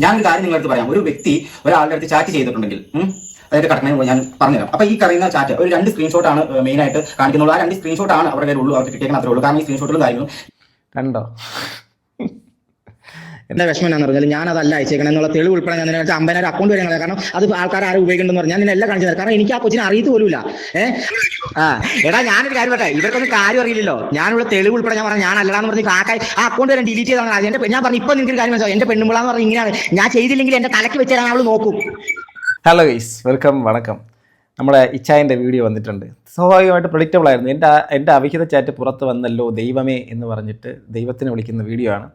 ഞാനൊരു കാര്യം നിങ്ങളടുത്ത് പറയാം. ഒരു വ്യക്തി ഒരാളുടെ അടുത്ത് ചാറ്റ് ചെയ്തിട്ടുണ്ടെങ്കിൽ അതായത് കടക്കണേ ഞാൻ പറഞ്ഞുതരാം. അപ്പൊ ഈ പറയുന്ന ചാറ്റ് ഒരു 2 സ്ക്രീൻഷോട്ടാണ് മെയിൻ ആയിട്ട് കാണിക്കുന്നുള്ളൂ. ആ 2 സ്ക്രീൻഷോട്ടാണ് അവരുടെ കയ്യിലുള്ളൂ, അവർക്ക് കിട്ടിയേക്കാൻ അത്രേ ഉള്ളൂ. കാരണം ഈ സ്ക്രീൻഷോട്ടുകളും കാര്യങ്ങളും കണ്ടോ. എന്റെ വിഷമം എന്താണെന്ന് പറഞ്ഞാൽ ഞാൻ അതല്ല അയച്ചേക്കണം എന്നുള്ള തെളിവ് ഉൾപ്പെടെ ഞാൻ 50,000 അക്കൗണ്ട് വരെ കാരണം അത് ആൾക്കാർ ആരും ഉപയോഗിക്കണമെന്ന് പറഞ്ഞാൽ ഞാൻ എല്ലാം കാണിച്ചു തരാം. കാരണം എനിക്ക് ആ കൊച്ചിനെ അറിയത്ത് പോലുമില്ല. എടാ ഞാനൊരു കാര്യം പറട്ടെ, ഇവർക്കൊന്നും കാര്യം അറിയില്ലല്ലോ. ഞാനുള്ള തെളിവ് ഉൾപ്പെടെ ഞാൻ പറഞ്ഞു ഞാൻ അല്ലാന്ന് പറഞ്ഞ് ആ അക്കൗണ്ട് വരെ ഡിലീറ്റ് ചെയ്താണ്. എന്റെ ഞാൻ പറഞ്ഞു ഇപ്പൊ നിങ്ങൾക്ക് കാര്യം മനസ്സിലാവും. എന്റെ പെണ്ണുമ്പിളാന്ന് പറഞ്ഞാൽ ഇങ്ങനെയാണ്, ഞാൻ ചെയ്തില്ലെങ്കിൽ എന്റെ തലയ്ക്ക് വെച്ചാൽ അവൾ നോക്കും. ഹലോ ഗൈസ്, വെൽക്കം, വണക്കം. നമ്മുടെ ഇച്ചായൻ്റെ വീഡിയോ വന്നിട്ടുണ്ട്. സ്വാഭാവികമായിട്ട് പ്രഡിക്റ്റബിൾ ആയിരുന്നു. എൻ്റെ അവിഹിത ചാറ്റ് പുറത്ത് വന്നല്ലോ ദൈവമേ എന്ന് പറഞ്ഞിട്ട് ദൈവത്തിനെ വിളിക്കുന്ന വീഡിയോ ആണ്.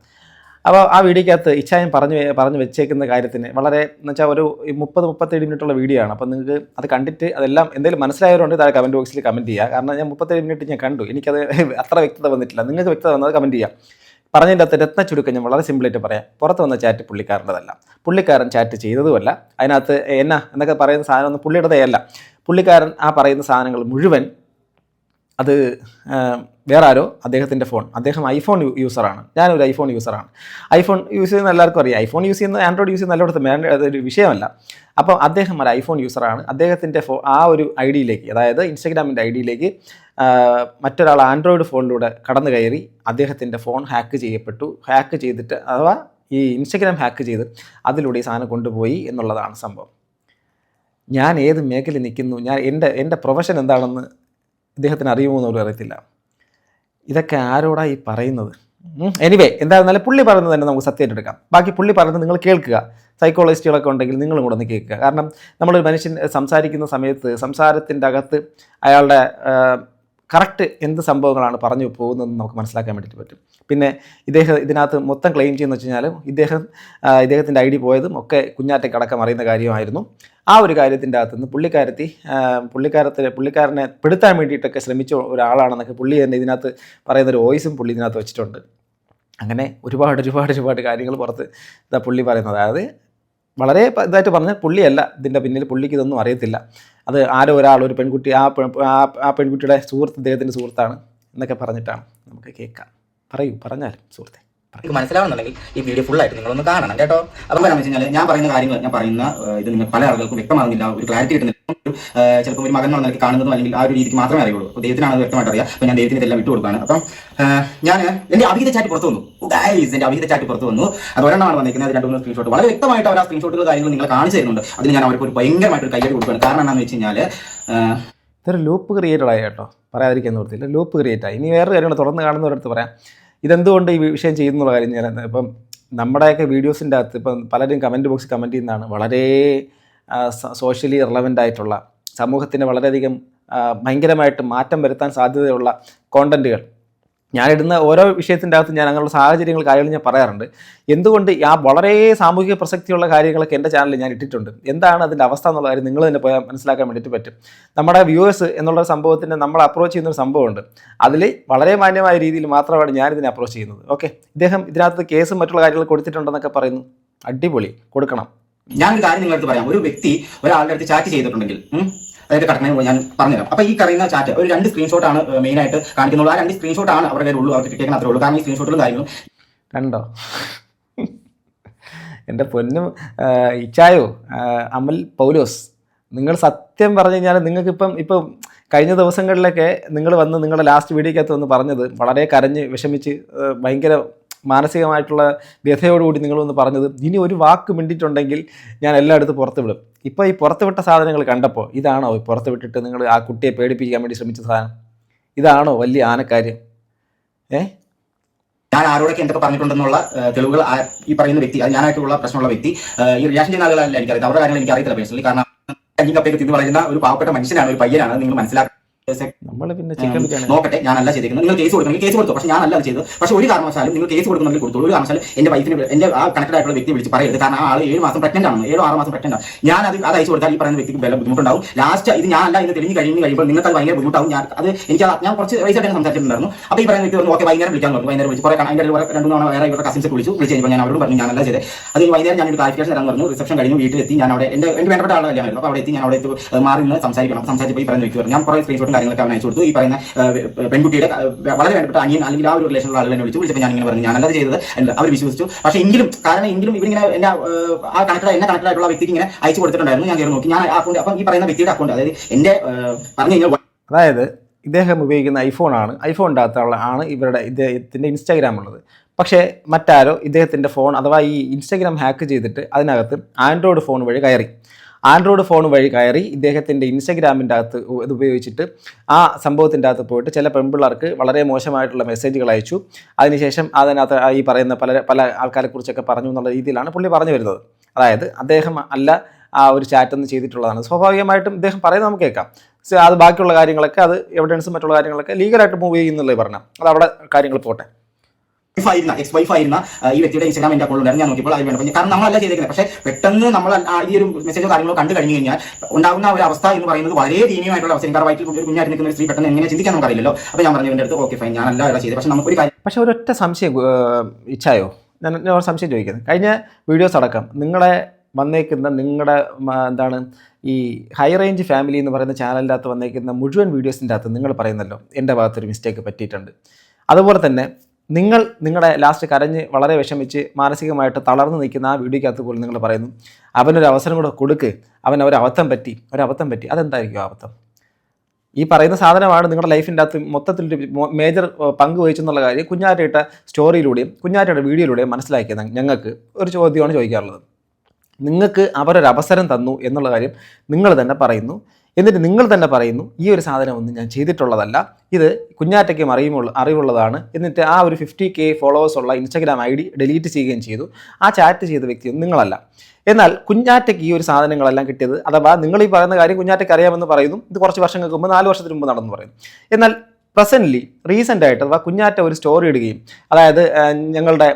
അപ്പോൾ ആ വീഡിയോക്കകത്ത് ഇച്ചായൻ പറഞ്ഞു വെച്ചേക്കുന്ന കാര്യത്തിന് വളരെ എന്ന് വെച്ചാൽ ഒരു 30-37 മിനിറ്റുള്ള വീഡിയോ ആണ്. അപ്പോൾ നിങ്ങൾക്ക് അത് കണ്ടിട്ട് അതെല്ലാം എന്തെങ്കിലും മനസ്സിലായവരുണ്ട് താഴെ കമൻറ്റ് ബോക്സിൽ കമൻറ്റ് ചെയ്യുക. കാരണം ഞാൻ 37 മിനിറ്റ് ഞാൻ കണ്ടു, എനിക്കത് അത്ര വ്യക്തത വന്നിട്ടില്ല. നിങ്ങൾക്ക് വ്യക്തത വന്നത് കമൻറ്റ് ചെയ്യാം. പറഞ്ഞതിൻ്റെ അകത്ത് രത്ന ചുരുക്കം ഞാൻ വളരെ സിമ്പിളായിട്ട് പറയാം. പുറത്ത് വന്ന ചാറ്റ് പുള്ളിക്കാരൻ്റെതല്ല, പുള്ളിക്കാരൻ ചാറ്റ് ചെയ്തതുമല്ല. അതിനകത്ത് എന്നൊക്കെ പറയുന്ന സാധനം ഒന്നും പുള്ളിയുടേതേ അല്ല. പുള്ളിക്കാരൻ ആ പറയുന്ന സാധനങ്ങൾ മുഴുവൻ അത് വേറെ ആരോ അദ്ദേഹത്തിൻ്റെ ഫോൺ, അദ്ദേഹം ഐഫോൺ യൂസറാണ്, ഞാനൊരു ഐഫോൺ യൂസറാണ്. ഐഫോൺ യൂസ് ചെയ്യുന്ന എല്ലാവർക്കും അറിയാം. ഐഫോൺ യൂസ് ചെയ്യുന്ന ആൻഡ്രോയിഡ് യൂസ് ചെയ്യുന്ന എല്ലായിടത്തും അതൊരു വിഷയമല്ല. അപ്പം അദ്ദേഹം ഒരു ഐഫോൺ യൂസറാണ്. അദ്ദേഹത്തിൻ്റെ ആ ഒരു ഐ ഡിയിലേക്ക്, അതായത് ഇൻസ്റ്റഗ്രാമിൻ്റെ ഐ ഡിയിലേക്ക് മറ്റൊരാൾ ആൻഡ്രോയിഡ് ഫോണിലൂടെ കടന്നു കയറി അദ്ദേഹത്തിൻ്റെ ഫോൺ ഹാക്ക് ചെയ്യപ്പെട്ടു. ഹാക്ക് ചെയ്തിട്ട് അഥവാ ഈ ഇൻസ്റ്റഗ്രാം ഹാക്ക് ചെയ്ത് അതിലൂടെ ഈ സാധനം കൊണ്ടുപോയി എന്നുള്ളതാണ് സംഭവം. ഞാൻ ഏത് മേഖലയിൽ നിൽക്കുന്നു, എൻ്റെ പ്രൊഫഷൻ എന്താണെന്ന് ഇദ്ദേഹത്തിന് അറിയുമോ എന്നൊരു അറിയത്തില്ല. ഇതൊക്കെ ആരോടാ ഈ പറയുന്നത്? എനിവേ, എന്തായിരുന്നാലും പുള്ളി പറയുന്നത് തന്നെ നമുക്ക് സത്യമായിട്ട് എടുക്കാം. ബാക്കി പുള്ളി പറയുന്നത് നിങ്ങൾ കേൾക്കുക. സൈക്കോളജിസ്റ്റുകളൊക്കെ ഉണ്ടെങ്കിൽ നിങ്ങളും കൂടെ ഒന്ന് കേൾക്കുക. കാരണം നമ്മളൊരു മനുഷ്യൻ സംസാരിക്കുന്ന സമയത്ത് സംസാരത്തിൻ്റെ അകത്ത് അയാളുടെ കറക്റ്റ് എന്ത് സംഭവങ്ങളാണ് പറഞ്ഞു പോകുന്നതെന്ന് നമുക്ക് മനസ്സിലാക്കാൻ വേണ്ടിയിട്ട് പറ്റും. പിന്നെ ഇതിനകത്ത് മൊത്തം ക്ലെയിം ചെയ്യുന്ന വെച്ച് കഴിഞ്ഞാൽ ഇദ്ദേഹത്തിൻ്റെ ഐ ഡി പോയതും ഒക്കെ കുഞ്ഞാറ്റക്കടക്കം അറിയുന്ന കാര്യമായിരുന്നു. ആ ഒരു കാര്യത്തിൻ്റെ അകത്തുനിന്ന് പുള്ളിക്കാരനെ പെടുത്താൻ വേണ്ടിയിട്ടൊക്കെ ശ്രമിച്ച ഒരാളാണെന്നൊക്കെ പുള്ളി തന്നെ ഇതിനകത്ത് പറയുന്നൊരു വോയിസും പുള്ളി ഇതിനകത്ത് വെച്ചിട്ടുണ്ട്. അങ്ങനെ ഒരുപാട് കാര്യങ്ങൾ പുറത്ത് പുള്ളി പറയുന്നത്. അതായത് വളരെ ഇതായിട്ട് പറഞ്ഞാൽ പുള്ളിയല്ല ഇതിൻ്റെ പിന്നിൽ, പുള്ളിക്ക് ഇതൊന്നും അറിയത്തില്ല. അത് ആരോ ഒരു പെൺകുട്ടി, ആ പെൺകുട്ടിയുടെ സുഹൃത്ത് ഇദ്ദേഹത്തിൻ്റെ സുഹൃത്താണ് എന്നൊക്കെ പറഞ്ഞിട്ടാണ്. നമുക്ക് കേൾക്കാം. പറഞ്ഞാലും സുഹൃത്തെ നിങ്ങൾക്ക് മനസ്സിലാവുന്നുണ്ടെങ്കിൽ ഈ വീഡിയോ ഫുള്ളായിട്ട് നിങ്ങളൊന്ന് കാണണം കേട്ടോ. അപ്പോൾ എന്താണെന്ന് വെച്ച് കഴിഞ്ഞാൽ ഞാൻ പറയുന്ന കാര്യങ്ങൾ, ഞാൻ പറയുന്ന ഇത് നിങ്ങൾ പല ആളുകൾക്കും വ്യക്തമാകുന്നില്ല, ഒരു ക്ലാരിറ്റി കിട്ടുന്നില്ല. ചിലപ്പോൾ ഒരു മകൻ എന്നുള്ള നിലയ്ക്ക് കാണുന്നതും അല്ലെങ്കിൽ ആ ഒരു രീതിക്ക് മാത്രമേ അറിയുള്ളൂ. അപ്പോൾ ദൈവത്തിനാണ് അത് വ്യക്തമായിട്ട് അറിയാം. അപ്പോൾ ഞാൻ ദൈവത്തിന് ഇതെല്ലാം വിട്ടു കൊടുക്കുകയാണ്. അപ്പം ഞാൻ എൻ്റെ അവിഹിത ചാറ്റ് പുറത്ത് വന്നു. എൻ്റെ അവിഹിത ചാറ്റ് പുറത്ത് വന്നു. അത് ഒരെണ്ണമാണ് വന്നിരിക്കുന്നത്. അത് 2-3 സ്ക്രീൻഷോട്ട് വളരെ വ്യക്തമായിട്ട് അവർ ആ സ്ക്രീൻഷോട്ടുകൾ കാര്യങ്ങൾ നിങ്ങൾ കാണിച്ചു തരുന്നുണ്ട്. അതിന് ഞാൻ അവർക്ക് ഒരു ഭയങ്കരമായിട്ട് കൈയ്യടി കൊടുക്കുകയാണ്. കാരണം എന്താണെന്ന് വെച്ച് കഴിഞ്ഞാൽ ഇതൊരു ലൂപ്പ് ക്രിയേറ്റഡ് ആയി കേട്ടോ, പറയാതിരിക്കാൻ നിർത്തിയില്ല. ലൂപ്പ് ക്രിയേറ്റ് ആയി. ഇനി വേറൊരു കാര്യങ്ങൾ തുറന്ന് കാണുന്നവരടുത്ത് പറയാം ഇതെന്തുകൊണ്ട് ഈ വിഷയം ചെയ്യുന്നുള്ള കാര്യം. ഞാൻ ഇപ്പം നമ്മുടെയൊക്കെ വീഡിയോസിൻ്റെ അകത്ത് ഇപ്പം പലരും കമൻറ്റ് ബോക്സിൽ കമൻറ്റ് ചെയ്യുന്നതാണ് വളരെ സോഷ്യലി റിലവൻ്റ് ആയിട്ടുള്ള, സമൂഹത്തിന് വളരെയധികം ഭയങ്കരമായിട്ട് മാറ്റം വരുത്താൻ സാധ്യതയുള്ള കോണ്ടൻറ്റുകൾ. ഞാനിടുന്ന ഓരോ വിഷയത്തിൻ്റെ അകത്ത് ഞാൻ അങ്ങനെയുള്ള സാഹചര്യങ്ങൾ കാര്യങ്ങൾ ഞാൻ പറയാറുണ്ട്. എന്തുകൊണ്ട് ആ വളരെ സാമൂഹിക പ്രസക്തിയുള്ള കാര്യങ്ങളൊക്കെ എൻ്റെ ചാനലിൽ ഞാൻ ഇട്ടിട്ടുണ്ട്. എന്താണ് അതിൻ്റെ അവസ്ഥ എന്നുള്ള കാര്യം നിങ്ങൾ തന്നെ പോയാൽ മനസ്സിലാക്കാൻ വേണ്ടിയിട്ട് പറ്റും. നമ്മുടെ വ്യൂവേഴ്സ് എന്നുള്ള സംഭവത്തിന് നമ്മൾ അപ്രോച്ച് ചെയ്യുന്നൊരു സംഭവമുണ്ട്. അതിൽ വളരെ മാന്യമായ രീതിയിൽ മാത്രമാണ് ഞാനിതിനെ അപ്രോച്ച് ചെയ്യുന്നത്. ഓക്കെ, ഇദ്ദേഹം ഇതിനകത്ത് കേസും മറ്റുള്ള കാര്യങ്ങൾ കൊടുത്തിട്ടുണ്ടെന്നൊക്കെ പറയുന്നു. അടിപൊളി, കൊടുക്കണം. ഞാനൊരു കാര്യം നിങ്ങളടുത്ത് പറയാം. ഒരു വ്യക്തി ഒരാളുടെ അടുത്ത് ചാറ്റ് ചെയ്തിട്ടുണ്ടെങ്കിൽ അതായത് കടക്കണേ ഞാൻ പറഞ്ഞുതരാം. അപ്പോൾ ഈ പറയുന്ന ചാറ്റ് ഒരു 2 സ്ക്രീൻഷോട്ടാണ് മെയിൻ ആയിട്ട് കാണിക്കുന്നുള്ളൂ. ആ 2 സ്ക്രീൻഷോട്ടാണ് അവരുടെ കയ്യിലുള്ളൂ, അവർക്ക് കിട്ടിയേക്കാൻ അത്രേ ഉള്ളൂ. കാരണം ഈ സ്ക്രീൻഷോട്ടുകളും കാര്യങ്ങളും കണ്ടോ. എൻ്റെ പൊന്നും ഇച്ചായോ, അമൽ പൗലോസ്, നിങ്ങൾ സത്യം പറഞ്ഞു കഴിഞ്ഞാൽ നിങ്ങൾക്കിപ്പം കഴിഞ്ഞ ദിവസങ്ങളിലൊക്കെ നിങ്ങൾ വന്ന് നിങ്ങളുടെ ലാസ്റ്റ് വീഡിയോക്കകത്ത് വന്ന് പറഞ്ഞത് വളരെ കരഞ്ഞ് വിഷമിച്ച് ഭയങ്കര മാനസികമായിട്ടുള്ള വ്യഥയോടുകൂടി നിങ്ങളൊന്ന് പറഞ്ഞത്, ഇനി ഒരു വാക്ക് മിണ്ടിയിട്ടുണ്ടെങ്കിൽ ഞാൻ എല്ലായിടത്തും പുറത്ത് വിടും. ഇപ്പോൾ ഈ പുറത്തുവിട്ട സാധനങ്ങൾ കണ്ടപ്പോൾ ഇതാണോ പുറത്ത് വിട്ടിട്ട് നിങ്ങൾ ആ കുട്ടിയെ പേടിപ്പിക്കാൻ വേണ്ടി ശ്രമിച്ച സാധനം? ഇതാണോ വലിയ ആനക്കാര്യം? ഞാൻ ആരോടൊക്കെ എന്തൊക്കെ പറഞ്ഞിട്ടുണ്ടെന്നുള്ള തെളിവുകൾ ഈ പറയുന്ന വ്യക്തി, അത് ഞാനായിട്ടുള്ള പ്രശ്നമുള്ള വ്യക്തി, ഈ റിയാക്ഷൻ ചെയ്യുന്ന ആളുകളല്ല എനിക്കറിയാം. അവരുടെ കാര്യങ്ങൾ എനിക്കറിയത്തില്ല പേഴ്സണലി. കാരണം കഞ്ഞിക്കപ്പയൊക്കെ തിന്ന് പറയുന്ന ഒരു പാവപ്പെട്ട മനുഷ്യനാണ്, ഒരു പയ്യനാണ്. നിങ്ങൾ മനസ്സിലാക്കുക. നോക്കട്ടെ, ഞാനല്ല ചെയ്തിരിക്കുന്നത്. നിങ്ങൾ കേസ് കൊടുക്കണം, കേസ് കൊടുത്തു. പക്ഷേ ഞാനല്ല അത് ചെയ്തത്. പക്ഷേ ഒരു കാരണവശാലും നിങ്ങൾ കേസ് കൊടുക്കുന്നെങ്കിൽ കൊടുത്തോളൂ. ഒരു കാരണവശാലും എൻ്റെ വൈഫിന്, എൻ്റെ ആ കണക്റ്റഡ് ആയിട്ടുള്ള വ്യക്തി വിളിച്ച് പറയരുത്. കാരണം ആ ആൾ 7 മാസം പ്രഗ്നന്റ് ആണ്, 7-6 മാസം പ്രഗ്നന്റ് ആണ്. ഞാൻ അത് അയച്ചു കൊടുത്താൽ ഈ പറയുന്ന വ്യക്തിക്ക് വല്ല ബുദ്ധിമുട്ടുണ്ടാവും. ലാസ്റ്റ് ഇത് ഞാനല്ല എന്ന് തെളിഞ്ഞ് കഴിയുമ്പോൾ നിങ്ങൾക്ക് അത് ഭയങ്കര ബുദ്ധിമുട്ടാവും. ഞാൻ കുറച്ച് വയസ്സായിട്ട് സംസാരിച്ചിട്ടുണ്ടായിരുന്നു. അപ്പോൾ ഈ പറയുന്ന വ്യക്തി പറഞ്ഞു ഓക്കെ വൈകുന്നേരം വിളിക്കാൻ പറഞ്ഞു. വൈകുന്നേരം വിളിച്ച് കുറേ അതിൻ്റെ 2 തവണ വേറെ ഇവരുടെ കസിൻസ് വിളിച്ച് കഴിഞ്ഞപ്പോൾ ഞാൻ അവരോട് പറഞ്ഞു ഞാനല്ല ചെയ്തത്. അത് വൈകുന്നേരം ഞാനൊരു ക്ലാരിഫിക്കേഷൻ തരാൻ പറഞ്ഞു. റിസപ്ഷൻ കഴിഞ്ഞു വീട്ടിലെത്തി. ഞാൻ അവിടെ എൻ്റെ വേണ്ടപ്പെട്ട ആളല്ലായിരുന്നു. അപ്പോൾ അവിടെ എത്തി. ഞാൻ അവിടെ മാറി നിന്ന് സംസാരിക്കണം. സംസാരിച്ചപ്പോൾ ഈ പറയുന്ന വ്യക്തി പറഞ്ഞു ഞാൻ കുറേ സ്ക്രീൻഷോട്ട് കാര്യങ്ങളൊക്കെ അവൻ അയച്ചു കൊടുത്തു. ഈ പറയുന്ന പെൺകുട്ടിയുടെ വളരെ വേണ്ടപ്പെട്ട അനിയൻ അല്ലെങ്കിൽ ആ ഒരു റിലേഷനുള്ള ആളുകൾ എന്നെ വിളിച്ചപ്പോൾ ഞാൻ ഇങ്ങനെ പറഞ്ഞു ഞാനല്ലാതെ ചെയ്തത് അവർ വിശ്വസിച്ചു. പക്ഷേ എങ്കിലും ഇവരിങ്ങനെ എന്നെ കണക്റ്റഡ് ആയിട്ടുള്ള വ്യക്തിക്ക് ഇങ്ങനെ അയച്ചു കൊടുത്തിട്ടുണ്ടായിരുന്നു. ഞാൻ കയറി നോക്കി, ഞാൻ അക്കൗണ്ട് അപ്പം ഈ പറയുന്ന വ്യക്തിയുടെ അക്കൗണ്ട്, അതായത് എന്റെ പറഞ്ഞു കഴിഞ്ഞാൽ അതായത് ഇദ്ദേഹം ഉപയോഗിക്കുന്ന ഐഫോണാണ്, ഐഫോണിൻ്റെ അകത്താണ് ഇദ്ദേഹത്തിൻ്റെ ഇൻസ്റ്റാഗ്രാം ഉള്ളത്. പക്ഷേ മറ്റാരോ ഇദ്ദേഹത്തിൻ്റെ ഫോൺ അഥവാ ഈ ഇൻസ്റ്റാഗ്രാം ഹാക്ക് ചെയ്തിട്ട് അതിനകത്ത് ആൻഡ്രോയിഡ് ഫോൺ വഴി കയറി ഇദ്ദേഹത്തിൻ്റെ ഇൻസ്റ്റാഗ്രാമിൻ്റെ അകത്ത് ഇത് ഉപയോഗിച്ചിട്ട് ആ സംഭവത്തിൻ്റെ അകത്ത് പോയിട്ട് ചില പെൺപിള്ളേർക്ക് വളരെ മോശമായിട്ടുള്ള മെസ്സേജുകൾ അയച്ചു. അതിനുശേഷം അതിനകത്ത് ഈ പറയുന്ന പല ആൾക്കാരെക്കുറിച്ചൊക്കെ പറഞ്ഞു എന്നുള്ള രീതിയിലാണ് പുള്ളി പറഞ്ഞു വരുന്നത്. അതായത് അദ്ദേഹം അല്ല ആ ഒരു ചാറ്റൊന്നും ചെയ്തിട്ടുള്ളതാണ്. സ്വാഭാവികമായിട്ടും ഇദ്ദേഹം പറയുന്നത് നമുക്ക് കേൾക്കാം. അത് ബാക്കിയുള്ള കാര്യങ്ങളൊക്കെ അത് എവിഡൻസും മറ്റുള്ള കാര്യങ്ങളൊക്കെ ലീഗലായിട്ട് മൂവ് ചെയ്യുന്നുള്ളത് പറഞ്ഞാൽ അത് അവിടെ കാര്യങ്ങൾ പോട്ടെ. എക്സ് വൈഫ് ആയിരുന്ന ഈ വ്യക്തിയുടെ ഇൻസ്റ്റാഗ്രാം എന്റെ അക്കൗണ്ട് ഉണ്ടായിരുന്നു. ഞാൻ നോക്കിയപ്പോൾ അത് വേണം, കാരണം നമ്മളല്ല ചെയ്തേക്കുന്നത്. പക്ഷേ പെട്ടെന്ന് നമ്മൾ ഈ ഒരു മെസ്സേജോ കാര്യങ്ങളോ കണ്ടു കഴിഞ്ഞു കഴിഞ്ഞാൽ ഉണ്ടാകുന്ന ഒരു അവസ്ഥ എന്ന് പറയുന്നത് വളരെ ദീനീയമായിട്ടുള്ള അവസ്ഥ. കാരണം വയറ്റിൽ ഒരു കുഞ്ഞായിട്ട് നിൽക്കുന്ന ഒരു സ്ത്രീ പെട്ടെന്ന് എങ്ങനെ ചിന്തിക്കാൻ നമുക്കറിയില്ലല്ലോ. അപ്പോൾ ഞാൻ പറഞ്ഞു എൻ്റെ അടുത്ത് ഓക്കെ ഫൈൻ, ഞാനല്ല ഇവിടെ ചെയ്തത്. പക്ഷേ നമുക്കൊരു കാര്യം, പക്ഷേ ഒരൊറ്റ സംശയം ഇച്ഛായോ, ഞാൻ ഒരു സംശയം ചോദിക്കുന്നത്. കഴിഞ്ഞ വീഡിയോസ് അടക്കം നിങ്ങളുടെ എന്താണ് ഈ ഹൈ റേഞ്ച് ഫാമിലി എന്ന് പറയുന്ന ചാനലിൻ്റെ അകത്ത് വന്നേക്കുന്ന മുഴുവൻ വീഡിയോസിൻ്റെ അകത്ത് നിങ്ങൾ പറയുന്നല്ലോ എൻ്റെ ഭാഗത്തൊരു മിസ്റ്റേക്ക് പറ്റിയിട്ടുണ്ട്. അതുപോലെ തന്നെ നിങ്ങളുടെ ലാസ്റ്റ് കരഞ്ഞ് വളരെ വിഷമിച്ച് മാനസികമായിട്ട് തളർന്നു നിൽക്കുന്ന ആ വീഡിയോക്കകത്ത് പോലും നിങ്ങൾ പറയുന്നു അവനൊരു അവസരം കൂടെ കൊടുക്ക്, ഒരബദ്ധം പറ്റി. അതെന്തായിരിക്കും അബദ്ധം? ഈ പറയുന്ന സാധനമാണ് നിങ്ങളുടെ ലൈഫിൻ്റെ അകത്ത് മൊത്തത്തിലൊരു മേജർ പങ്ക് വഹിച്ചെന്നുള്ള കാര്യം കുഞ്ഞാറ്റയുടെ സ്റ്റോറിയിലൂടെയും കുഞ്ഞാറ്റയുടെ വീഡിയോയിലൂടെയും മനസ്സിലാക്കിയത് ഞങ്ങൾക്ക് ഒരു ചോദ്യമാണ് ചോദിക്കാറുള്ളത്. നിങ്ങൾക്ക് അവരൊരവസരം തന്നു എന്നുള്ള കാര്യം നിങ്ങൾ തന്നെ പറയുന്നു. എന്നിട്ട് നിങ്ങൾ തന്നെ പറയുന്നു ഈ ഒരു സാധനമൊന്നും ഞാൻ ചെയ്തിട്ടുള്ളതല്ല, ഇത് കുഞ്ഞാറ്റയ്ക്കും അറിവുള്ളതാണ്. എന്നിട്ട് ആ ഒരു 50K ഫോളോവേഴ്സ് ഉള്ള ഇൻസ്റ്റാഗ്രാം ID ഡിലീറ്റ് ചെയ്യുകയും ചെയ്തു. ആ ചാറ്റ് ചെയ്ത വ്യക്തിയൊന്നും നിങ്ങളല്ല. എന്നാൽ കുഞ്ഞാറ്റയ്ക്ക് ഈ ഒരു സാധനങ്ങളെല്ലാം കിട്ടിയത്, അഥവാ നിങ്ങൾ ഈ പറയുന്ന കാര്യം കുഞ്ഞാറ്റയ്ക്ക് അറിയാമെന്ന് പറയുന്നു, ഇത് കുറച്ച് വർഷങ്ങൾക്ക് മുമ്പ് 4 വർഷത്തിന് മുമ്പ് നടന്നു പറയുന്നു. എന്നാൽ റീസെൻ്റ് ആയിട്ട് അഥവാ കുഞ്ഞാറ്റ ഒരു സ്റ്റോറി ഇടുകയും, അതായത് ഞങ്ങളുടെ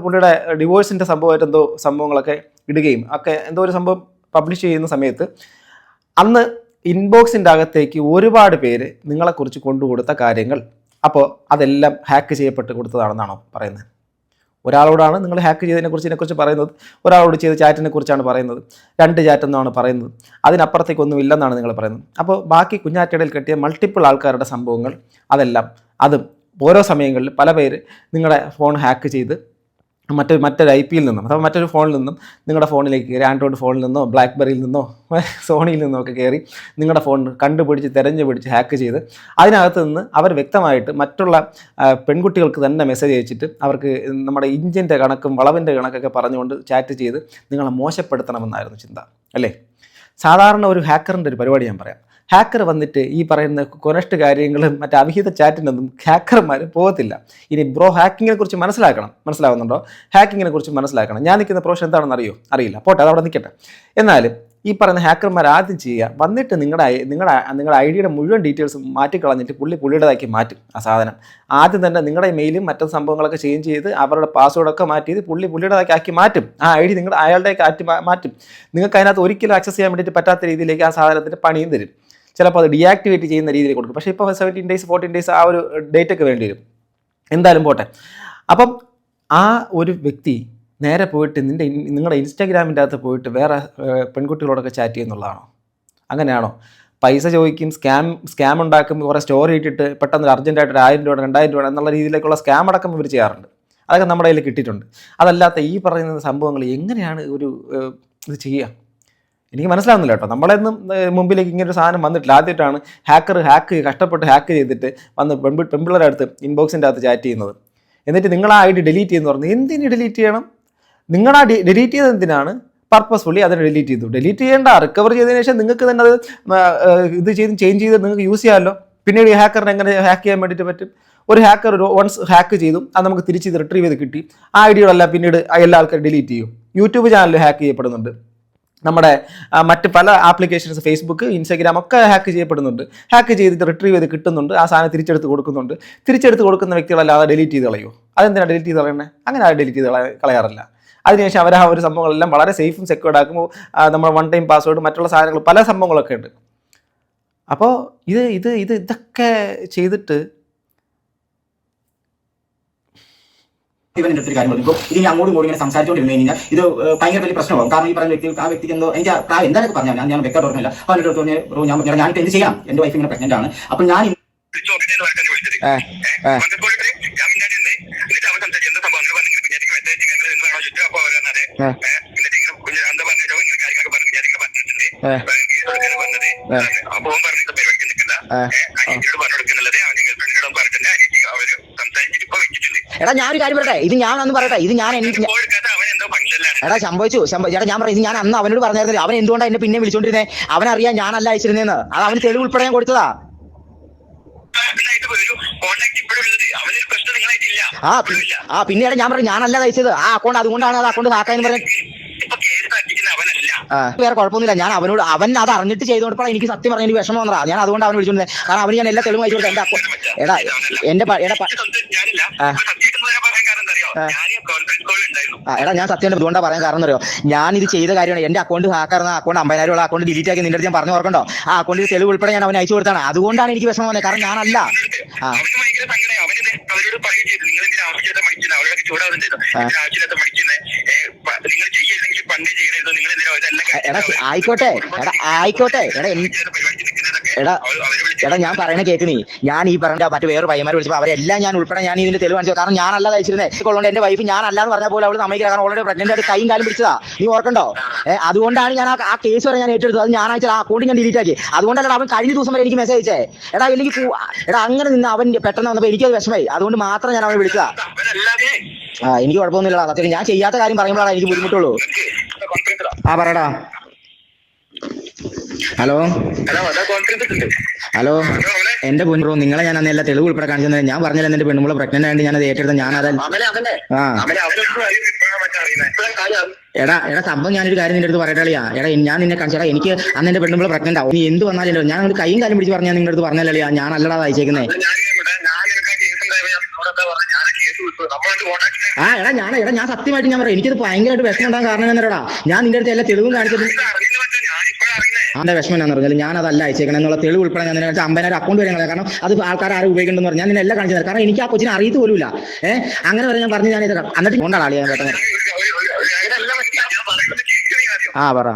പുള്ളിയുടെ ഡിവോഴ്സിൻ്റെ സംഭവമായിട്ട് എന്തോ സംഭവങ്ങളൊക്കെ ഇടുകയും ഒക്കെ എന്തോ ഒരു സംഭവം പബ്ലിഷ് ചെയ്യുന്ന സമയത്ത് അന്ന് ഇൻബോക്സിൻ്റെ അകത്തേക്ക് ഒരുപാട് പേര് നിങ്ങളെക്കുറിച്ച് കൊണ്ടുകൊടുത്ത കാര്യങ്ങൾ, അപ്പോൾ അതെല്ലാം ഹാക്ക് ചെയ്യപ്പെട്ട് കൊടുത്തതാണെന്നാണോ പറയുന്നത്? ഒരാളോടാണ് നിങ്ങൾ ഹാക്ക് ഇതിനെക്കുറിച്ച് പറയുന്നത്, ഒരാളോട് ചെയ്ത ചാറ്റിനെ കുറിച്ചാണ് പറയുന്നത്, 2 ചാറ്റെന്നാണ് പറയുന്നത്, അതിനപ്പുറത്തേക്കൊന്നും ഇല്ലെന്നാണ് നിങ്ങൾ പറയുന്നത്. അപ്പോൾ ബാക്കി കുഞ്ഞാറ്റയിൽ കെട്ടിയ മൾട്ടിപ്പിൾ ആൾക്കാരുടെ സംഭവങ്ങൾ അതും ഓരോ സമയങ്ങളിൽ പല പേര് നിങ്ങളുടെ ഫോൺ ഹാക്ക് ചെയ്ത് മറ്റൊരു IP-യിൽ നിന്നും അഥവാ മറ്റൊരു ഫോണിൽ നിന്നും നിങ്ങളുടെ ഫോണിലേക്ക് കയറി, ആൻഡ്രോയിഡ് ഫോണിൽ നിന്നോ ബ്ലാക്ക്ബെറിയിൽ നിന്നോ സോണിയിൽ നിന്നോ ഒക്കെ കയറി നിങ്ങളുടെ ഫോൺ തെരഞ്ഞു പിടിച്ച് ഹാക്ക് ചെയ്ത് അതിനകത്ത് നിന്ന് അവർ വ്യക്തമായിട്ട് മറ്റുള്ള പെൺകുട്ടികൾക്ക് തന്നെ മെസ്സേജ് അയച്ചിട്ട് അവർക്ക് നമ്മുടെ ഇഞ്ചിൻ്റെ കണക്കും വളവിൻ്റെ കണക്കൊക്കെ പറഞ്ഞുകൊണ്ട് ചാറ്റ് ചെയ്ത് നിങ്ങളെ മോശപ്പെടുത്തണമെന്നായിരുന്നു ചിന്ത, അല്ലേ? സാധാരണ ഒരു ഹാക്കറിൻ്റെ ഒരു പരിപാടി ഞാൻ പറയാം. ഹാക്കർ വന്നിട്ട് ഈ പറയുന്ന കൊനസ്റ്റ് കാര്യങ്ങളും മറ്റേ അവിഹിത ചാറ്റിനൊന്നും ഹാക്കർമാർ പോകത്തില്ല. ഇനി ബ്രോ ഹാക്കിങ്ങിനെ കുറിച്ച് മനസ്സിലാവുന്നുണ്ടോ? ഹാക്കിങ്ങിനെ കുറിച്ച് മനസ്സിലാക്കണം. ഞാൻ നിൽക്കുന്ന പ്രൊഫഷൻ എന്താണെന്ന് അറിയില്ല, പോട്ടെ, അതവിടെ നിൽക്കട്ടെ. എന്നാലും ഈ പറയുന്ന ഹാക്കർമാർ ആദ്യം ചെയ്യുക, വന്നിട്ട് നിങ്ങളുടെ ID-യുടെ മുഴുവൻ ഡീറ്റെയിൽസ് മാറ്റിക്കളഞ്ഞിട്ട് പുള്ളിയുടേതാക്കി മാറ്റും ആ സാധനം. ആദ്യം തന്നെ നിങ്ങളുടെ മെയിലും മറ്റു സംഭവങ്ങളൊക്കെ ചേഞ്ച് ചെയ്ത് അവരുടെ പാസ്വേഡൊക്കെ മാറ്റിയത് പുള്ളിയുടേതാക്കി ആക്കി മാറ്റും. ആ ID നിങ്ങൾ അയാളുടെയൊക്കെ മാറ്റും. നിങ്ങൾക്ക് അതിനകത്ത് ഒരിക്കലും ആക്സസ് ചെയ്യാൻ വേണ്ടിയിട്ട് പറ്റാത്ത രീതിയിലേക്ക് ആ സാധനത്തിൻ്റെ പണിയും തരും. ചിലപ്പോൾ അത് ഡീആക്ടിവേറ്റ് ചെയ്യുന്ന രീതിയിൽ കൊടുക്കും. പക്ഷേ ഇപ്പോൾ 17 days 14 days ആ ഒരു ഡേറ്റൊക്കെ വേണ്ടി വരും. എന്തായാലും പോട്ടെ. അപ്പം ആ ഒരു വ്യക്തി നേരെ പോയിട്ട് നിങ്ങളുടെ ഇൻസ്റ്റാഗ്രാമിൻ്റെ അകത്ത് പോയിട്ട് വേറെ പെൺകുട്ടികളോടൊക്കെ ചാറ്റ് ചെയ്യുന്നുള്ളതാണോ? അങ്ങനെയാണോ? പൈസ ചോദിക്കും, സ്കാം ഉണ്ടാക്കും, കുറേ സ്റ്റോറി ഇട്ടിട്ട് പെട്ടെന്ന് അർജൻറ്റായിട്ട് 1000 രൂപ 2000 രൂപ എന്നുള്ള രീതിയിലേക്കുള്ള സ്കാം അടക്കം ഇവർ ചെയ്യാറുണ്ട്. അതൊക്കെ നമ്മുടെ കയ്യിൽ കിട്ടിയിട്ടുണ്ട്. അതല്ലാത്ത ഈ പറയുന്ന സംഭവങ്ങൾ എങ്ങനെയാണ് ഇത് ചെയ്യുക? എനിക്ക് മനസ്സിലാവുന്നില്ല കേട്ടോ. നമ്മളെന്നും മുമ്പിലേക്ക് ഇങ്ങനൊരു സാധനം വന്നിട്ടില്ല. ആദ്യമായിട്ടാണ് കഷ്ടപ്പെട്ട് ഹാക്ക് ചെയ്തിട്ട് വന്ന് പെൺപിള്ളേരുടെ അടുത്ത് ഇൻബോക്സിൻ്റെ അകത്ത് ചാറ്റ് ചെയ്യുന്നത്. എന്നിട്ട് നിങ്ങൾ ആ ID ഡിലീറ്റ് ചെയ്യുന്നു പറഞ്ഞു. എന്തിന് ഡിലീറ്റ് ചെയ്യണം? നിങ്ങൾ ആ ഡിലീറ്റ് ചെയ്തത് എന്തിനാണ്? പർപ്പസ്ഫുള്ളി അതിനെ ഡിലീറ്റ് ചെയ്തു. ഡിലീറ്റ് ചെയ്യേണ്ട, റിക്കവർ ചെയ്തതിന് ശേഷം നിങ്ങൾക്ക് തന്നെ അത് ചേഞ്ച് ചെയ്ത് നിങ്ങൾക്ക് യൂസ് ചെയ്യാമല്ലോ. പിന്നീട് ഈ ഹാക്കറിനെ എങ്ങനെ ഹാക്ക് ചെയ്യാൻ വേണ്ടിയിട്ട് പറ്റും? ഒരു ഹാക്കർ വൺസ് ഹാക്ക് ചെയ്തു, അത് നമുക്ക് തിരിച്ച് റിട്രീവ് ചെയ്ത് കിട്ടി. ആ ID-കളെല്ലാം പിന്നീട് എല്ലാ ആൾക്കാരും ഡിലീറ്റ് ചെയ്യും. യൂട്യൂബ് ചാനൽ ഹാക്ക് ചെയ്യപ്പെടുന്നുണ്ട്. നമ്മുടെ മറ്റ് പല ആപ്ലിക്കേഷൻസ്, ഫേസ്ബുക്ക്, ഇൻസ്റ്റാഗ്രാം ഒക്കെ ഹാക്ക് ചെയ്യപ്പെടുന്നുണ്ട്. ഹാക്ക് ചെയ്തിട്ട് റിട്രീവ് ചെയ്ത് കിട്ടുന്നുണ്ട്. ആ സാധനം തിരിച്ചെടുത്ത് കൊടുക്കുന്ന വ്യക്തികളല്ലാതെ ഡിലീറ്റ് ചെയ്ത് കളയുമോ? അതെന്തിനാണ് ഡിലീറ്റ് ചെയ്ത് കളയണേ? അങ്ങനെ ഡിലീറ്റ് ചെയ്ത് കളയാറില്ല. അതിനുശേഷം അവർ ആ ഒരു സംഭവങ്ങളെല്ലാം വളരെ സേഫും സെക്യൂർഡ് ആക്കുമ്പോൾ നമ്മൾ 1 time പാസ്വേഡ് മറ്റുള്ള സാധനങ്ങൾ പല സംഭവങ്ങളൊക്കെ ഉണ്ട്. അപ്പോൾ ഇതൊക്കെ ചെയ്തിട്ട് ഇവൻ എൻ്റെ അടുത്തൊരു കാര്യം പറഞ്ഞു. ഇപ്പോൾ ഇനി അങ്ങോട്ടും ഇങ്ങോട്ടും ഇങ്ങനെ സംസാരിച്ചുകൊണ്ടിരുന്നു കഴിഞ്ഞാൽ ഇത് ഭയങ്കര വലിയ പ്രശ്നമാകും. കാരണം ഈ പറയുന്ന വ്യക്തി ആ വ്യക്തിക്ക് എന്തോ എനിക്ക് പ്രായം എന്തായാലും പറഞ്ഞാൽ ഞാൻ വ്യക്തമായിട്ട് ഓർമ്മയില്ല. അപ്പോൾ എൻ്റെ അടുത്ത് പറഞ്ഞു ഞാൻ പറഞ്ഞു ഞാനിപ്പോൾ എന്ത് ചെയ്യാം, എൻ്റെ വൈഫ് ഇങ്ങനെ പ്രഗ്നന്റ് ആണ്. അപ്പോൾ ഞാൻ എടാ ഞാനൊരു കാര്യം പറയട്ടെ, ഇത് ഞാൻ അന്ന് പറയട്ടെ, ഇത് ഞാൻ എടാ സംഭവിച്ചു ചേട്ടാ, ഞാൻ പറയാം ഇത് ഞാൻ അന്ന് അവനോട് പറഞ്ഞായിരുന്നില്ല. അവൻ എന്തുകൊണ്ടാണ് എന്നെ പിന്നെ വിളിച്ചോണ്ടിരുന്നേ? അവനറിയാം ഞാനല്ല അയച്ചിരുന്നേന്ന്. അത് അവന് തെളിവ് ഉൾപ്പെടെ ഞാൻ കൊടുത്തതാ. പിന്നീട് ഞാൻ പറഞ്ഞു ഞാനല്ല അയച്ചത് ആ അക്കൗണ്ട്, അതുകൊണ്ടാണ് അത് അക്കൗണ്ട് ഹാക്കാന്ന് പറഞ്ഞത്. വേറെ കുഴപ്പമൊന്നുമില്ല. ഞാൻ അവനോട് അവൻ അത് അറിഞ്ഞിട്ട് ചെയ്തോണ്ടപ്പോൾ എനിക്ക് സത്യം പറഞ്ഞ എനിക്ക് വിഷമം വന്നതാ. ഞാൻ അതുകൊണ്ട് അവൻ വിളിച്ചോണ്ടേ, കാരണം അവന് ഞാൻ എല്ലാ തെളിവും അയച്ചു കൊടുത്തത്. എടാ എടാ ഞാൻ സത്യം അതുകൊണ്ടാണ് പറയാൻ കാരണം അറിയോ, ഞാൻ ഇത് ചെയ്ത കാര്യമാണ്. എന്റെ അക്കൗണ്ട് ഹാക്കാർന്ന അക്കൗണ്ട് 50,000 ഉള്ള അക്കൗണ്ട് ഡിലീറ്റ് ആക്കി നിന്റെ അടുത്ത് ഞാൻ പറഞ്ഞു ഓർക്കണ്ടോ? ആ അക്കൗണ്ടിൽ തെളിവ് ഉൾപ്പെടെ ഞാൻ അവൻ അയച്ചു കൊടുത്താണ്. അതുകൊണ്ടാണ് എനിക്ക് വിഷമം വന്നത്, കാരണം ഞാനല്ല. എടാ ആയിക്കോട്ടെ എടാ ഞാൻ പറയണ കേക്ക് നീ. ഞാൻ ഈ പറഞ്ഞ മറ്റു വേറെ പയ്യന്മാർ വിളിച്ചപ്പോൾ അവരെല്ലാം ഞാൻ ഉൾപ്പെടെ ഞാൻ ഇതിന്റെ തെളിവ് കാണിച്ചു. കാരണം ഞാനല്ല അയച്ചിരുന്നേ. ഉള്ളതുകൊണ്ട് എന്റെ വൈഫ് ഞാൻ അല്ലാന്ന് പറഞ്ഞ പോലെ അവൾ സമ്മതിക്കില്ല. കാരണം ഓൾറെഡി പ്രഗ്നന്റ് ആയിട്ട് കൈയും കാലും പിടിച്ചതാ, നീ ഓർക്കണ്ടോ? അതുകൊണ്ടാണ് ഞാൻ ആ കേസ് വരെ ഞാൻ ഏറ്റെടുത്തത്. അത് ഞാൻ അയച്ചത് ആ അക്കൗണ്ട് ഞാൻ ഡിലീറ്റ് ആക്കി. അതുകൊണ്ടല്ല അവൻ കഴിഞ്ഞ ദിവസം വരെ എനിക്ക് മെസ്സേജ് അയച്ചേ. എടാ എനിക്ക് എടാ അങ്ങനെ നിന്ന് അവൻ പെട്ടെന്ന് വന്നപ്പോൾ എനിക്കത് വിഷമമായി. അതുകൊണ്ട് മാത്രം ഞാൻ അവനെ വിളിച്ചതാ. എനിക്ക് കുഴപ്പമൊന്നുമില്ല സത്യം. ഞാൻ ചെയ്യാത്ത കാര്യം പറയുമ്പോഴാണ് എനിക്ക് ബുദ്ധിമുട്ടുള്ളൂ. പറയടാ. ഹലോ എന്റെ പൊന്നു ബ്രോ, നിങ്ങളെ ഞാൻ അന്ന് എല്ലാ തെളിവ് ഉൾപ്പെടെ കാണിച്ചു തന്നെ. ഞാൻ പറഞ്ഞില്ല എന്റെ പെണ്ണുമ്പോൾ പ്രഗ്നന്റ് ആയിട്ട് ഞാൻ അത് ഏറ്റെടുത്ത. ഞാനത് എടാ സംഭവം ഞാനൊരു കാര്യം നിന്റെ അടുത്ത് പറയട്ടളിയാ. ഞാൻ നിന്നെ കാണിച്ചാ എനിക്ക് അന്ന് എന്റെ പെണ്ണുമ്പോൾ പ്രഗ്നന്റ് ആവും. നീ എന്ത് വന്നാലും ഞാൻ ഒരു കൈയും കാലും പിടിച്ച് പറഞ്ഞാൽ നിങ്ങളുടെ അടുത്ത് പറഞ്ഞല്ലേ ഞാൻ അല്ലടാ അയച്ചേക്കുന്നേ. ഞാൻ സത്യമായിട്ട് ഞാൻ പറയാം, എനിക്കത് ഭയങ്കരമായിട്ട് വിഷമം ഉണ്ടാകാൻ കാരണം എന്നടാ, ഞാൻ നിന്റെ അടുത്ത് എല്ലാ തെളിവും കാണിച്ചത്. അവന്റെ വിഷമം എന്നാന്ന് പറഞ്ഞാൽ ഞാൻ അതല്ല അയച്ചേക്കണം എന്നുള്ള തെളിവ് ഉൾപ്പെടെ ഞാൻ 50,000 അക്കൗണ്ട് വരെ കളയാം. കാരണം അത് ആൾക്കാർ ആരും ഉപയോഗിക്കണമെന്ന് പറഞ്ഞാൽ ഞാൻ നിന്നെ എല്ലാം കാണിച്ചു തരാം. കാരണം എനിക്ക് ആ കൊച്ചിനെ അറിയത്ത് പോലുമില്ല. അങ്ങനെ വരെ ഞാൻ പറഞ്ഞു ഞാൻ ഇത് എന്നിട്ട് കൊണ്ടാണ് ആളിയാൻ പെട്ടെന്ന്. പറ.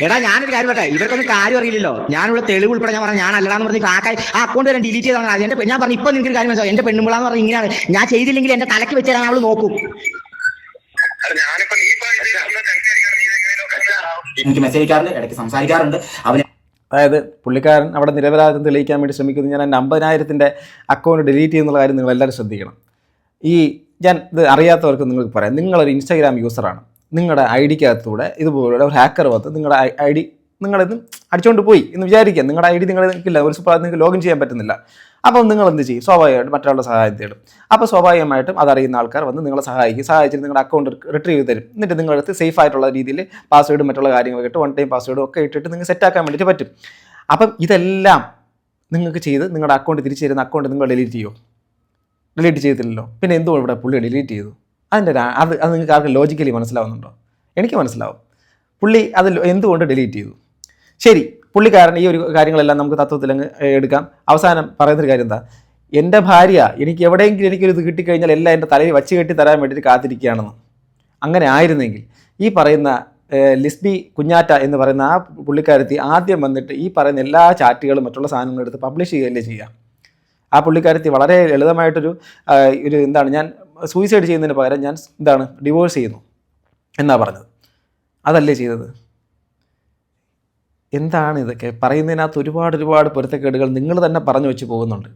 എടാ ഞാനൊരു കാര്യം പറയട്ടെ, ഇവർക്കൊന്നും കാര്യം അറിയില്ലല്ലോ. ഞാനുള്ള തെളിവ് ഉൾപ്പെടെ ഞാൻ പറഞ്ഞു ഞാൻ അല്ലാന്ന് പറഞ്ഞ് കാക്കായി ആ അക്കൗണ്ട് വരെ ഡിലീറ്റ് ചെയ്താണ്. എന്റെ ഞാൻ പറഞ്ഞു ഇപ്പൊ നിങ്ങൾക്ക് കാര്യം മനസ്സിലാവും. എന്റെ പെണ്ണുമ്പിളാന്ന് പറഞ്ഞ് ഇങ്ങനെയാണ്, ഞാൻ ചെയ്തില്ലെങ്കിൽ എന്റെ തലക്ക് വെച്ച് തരാൻ അവള് നോക്കും. എനിക്ക് മെസ്സേജ് അയക്കാറുണ്ട്, ഇടയ്ക്ക് സംസാരിക്കാറുണ്ട്. അതായത് പുള്ളിക്കാരൻ അവിടെ നിരപരാധിത്വം തെളിയിക്കാൻ വേണ്ടി ശ്രമിക്കുന്നു. ഞാൻ എൻ്റെ 50,000 അക്കൗണ്ട് ഡിലീറ്റ് ചെയ്യുന്നുള്ള കാര്യം നിങ്ങൾ എല്ലാവരും ശ്രദ്ധിക്കണം. ഞാൻ ഇത് അറിയാത്തവർക്ക് നിങ്ങൾക്ക് പറയാം, നിങ്ങളൊരു ഇൻസ്റ്റാഗ്രാം യൂസറാണ്. നിങ്ങളുടെ ഐ ഡിക്കകത്തൂടെ ഇതുപോലെ ഒരു ഹാക്കർ വന്ന് നിങ്ങളുടെ ഐ ഡി നിങ്ങളിത് അടിച്ചുകൊണ്ട് പോയി എന്ന് വിചാരിക്കുക. നിങ്ങളുടെ ഐ ഡി നിങ്ങൾക്കില്ല, ഒരു നിങ്ങൾക്ക് ലോഗിൻ ചെയ്യാൻ പറ്റുന്നില്ല. അപ്പം നിങ്ങൾ എന്ത് ചെയ്യും? സ്വാഭാവികമായിട്ടും മറ്റൊരാളുടെ സഹായം തേടും. അപ്പോൾ സ്വാഭാവികമായിട്ടും അതറിയുന്ന ആൾക്കാർ വന്ന് നിങ്ങളെ സഹായിച്ചിട്ട് നിങ്ങളുടെ അക്കൗണ്ട് റിട്രീവ് ചെയ്ത് തരും. എന്നിട്ട് നിങ്ങളടുത്ത് സേഫ് ആയിട്ടുള്ള രീതിയിൽ പാസ്വേഡും മറ്റുള്ള കാര്യങ്ങളൊക്കെ ഇട്ട് 1 ടൈം പാസ്വേഡും ഒക്കെ ഇട്ടിട്ട് നിങ്ങൾക്ക് സെറ്റാക്കാൻ വേണ്ടിയിട്ട് പറ്റും. അപ്പം ഇതെല്ലാം നിങ്ങൾക്ക് ചെയ്ത് നിങ്ങളുടെ അക്കൗണ്ട് തിരിച്ചു തരുന്ന അക്കൗണ്ട് നിങ്ങൾ ഡിലീറ്റ് ചെയ്യുമോ? ഡിലീറ്റ് ചെയ്തില്ലല്ലോ. പിന്നെ എന്തുകൊണ്ട് ഇവിടെ പുള്ളി ഡിലീറ്റ് ചെയ്തു? അത് നിങ്ങൾക്ക് ആർക്കും ലോജിക്കലി മനസ്സിലാവുന്നുണ്ടോ? എനിക്ക് മനസ്സിലാവും. പുള്ളി അത് എന്തുകൊണ്ട് ഡിലീറ്റ് ചെയ്തു. ശരി, പുള്ളിക്കാരൻ ഈ ഒരു കാര്യങ്ങളെല്ലാം നമുക്ക് തത്വത്തിലങ്ങ് എടുക്കാം. അവസാനം പറയുന്നൊരു കാര്യം എന്താ, എൻ്റെ ഭാര്യ എനിക്ക് എവിടെയെങ്കിലും എനിക്കൊരു ഇത് കിട്ടിക്കഴിഞ്ഞാൽ എല്ലാം എൻ്റെ തലയിൽ വച്ച് കെട്ടി തരാൻ വേണ്ടിയിട്ട് കാത്തിരിക്കുകയാണെന്ന്. അങ്ങനെ ആയിരുന്നെങ്കിൽ ഈ പറയുന്ന ലിസ്ബി കുഞ്ഞാറ്റ എന്ന് പറയുന്ന ആ പുള്ളിക്കാരത്തി ആദ്യം വന്നിട്ട് ഈ പറയുന്ന എല്ലാ ചാറ്റുകളും മറ്റുള്ള സാധനങ്ങളും എടുത്ത് പബ്ലിഷ് ചെയ്യുകയല്ലേ ചെയ്യുക. ആ പുള്ളിക്കാരത്തി വളരെ ലളിതമായിട്ടൊരു എന്താണ്, ഞാൻ സൂയിസൈഡ് ചെയ്യുന്നതിന് പകരം ഞാൻ ഡിവോഴ്സ് ചെയ്യുന്നു എന്നാണ് പറഞ്ഞത്. അതല്ലേ ചെയ്തത്? എന്താണ് ഇതൊക്കെ പറയുന്നതിനകത്ത് ഒരുപാട് പൊരുത്തക്കേടുകൾ നിങ്ങൾ തന്നെ പറഞ്ഞു വെച്ച് പോകുന്നുണ്ട്.